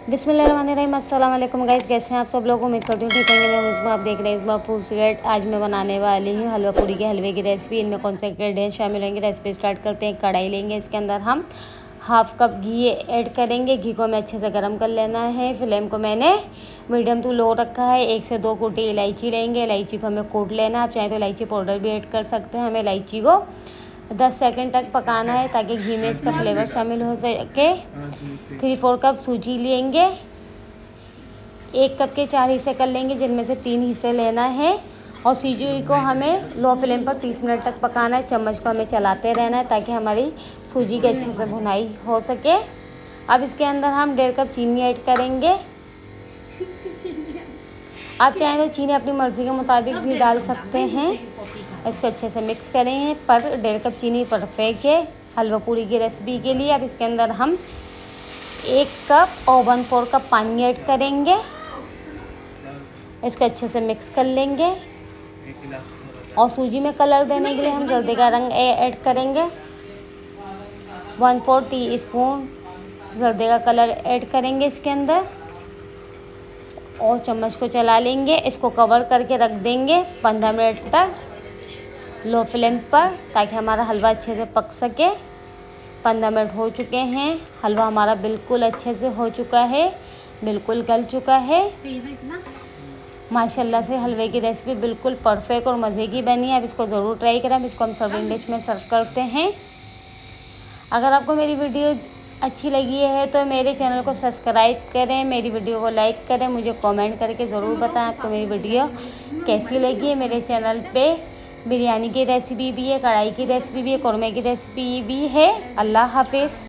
बिस्मिल्लाहिर्रहमानिर्रहीम। अस्सलाम वालेकुम गाइस, कैसे हैं आप सब लोग। उम्मीद करती हूँ ठीक होंगे। मैं मुझको आप देख रहे हैं इस बार फूड सिगरेट। आज मैं बनाने वाली हूँ हलवा पूरी के हलवे की रेसिपी। इनमें कौन से इंग्रेडिएंट्स शामिल होंगे, रेसिपी स्टार्ट करते हैं। कढ़ाई लेंगे, इसके अंदर हम हाफ कप घी ऐड करेंगे। घी को हमें अच्छे से गर्म कर लेना है। फ्लेम को मैंने मीडियम टू लो रखा है। 1 से 2 कूटी इलायची लेंगे। इलायची को हमें कूट लेना है। आप चाहें तो इलायची पाउडर भी ऐड कर सकते हैं। हमें इलायची को 10 सेकंड तक पकाना है ताकि घी में इसका फ्लेवर शामिल हो सके। 3-4 कप सूजी लेंगे। 1 कप के 4 हिस्से कर लेंगे, जिनमें से 3 हिस्से लेना है। और सूजी को हमें लो फ्लेम पर 30 मिनट तक पकाना है। चम्मच को हमें चलाते रहना है ताकि हमारी सूजी की अच्छे से भुनाई हो सके। अब इसके अंदर हम 1.5 कप चीनी ऐड करेंगे। आप चाहें तो चीनी अपनी मर्ज़ी के मुताबिक भी डाल सकते हैं। इसको अच्छे से मिक्स करें, पर 1.5 कप चीनी परफेक्ट है हलवा पूरी की रेसिपी के लिए। अब इसके अंदर हम 1 कप और 1/4 कप पानी ऐड करेंगे। इसको अच्छे से मिक्स कर लेंगे। और सूजी में कलर देने के लिए हम जल्दी का रंग ऐड करेंगे। 1/4 टीस्पून जर्दे का कलर ऐड करेंगे इसके अंदर। और चम्मच को चला लेंगे। इसको कवर करके रख देंगे 15 मिनट तक लो फ्लेम पर, ताकि हमारा हलवा अच्छे से पक सके। 15 मिनट हो चुके हैं। हलवा हमारा बिल्कुल अच्छे से हो चुका है, बिल्कुल गल चुका है। माशाल्लाह से हलवे की रेसिपी बिल्कुल परफेक्ट और मज़े की बनी है। अब इसको ज़रूर ट्राई करें। अब इसको हम सर्विंग डिश में सर्व करते हैं। अगर आपको मेरी वीडियो अच्छी लगी है तो मेरे चैनल को सब्सक्राइब करें, मेरी वीडियो को लाइक करें। मुझे कमेंट करके ज़रूर बताएं आपको मेरी वीडियो कैसी लगी है। मेरे चैनल पे बिरयानी की रेसिपी भी है, कढ़ाई की रेसिपी भी है, कौरमे की रेसिपी भी है। अल्लाह हाफिज़।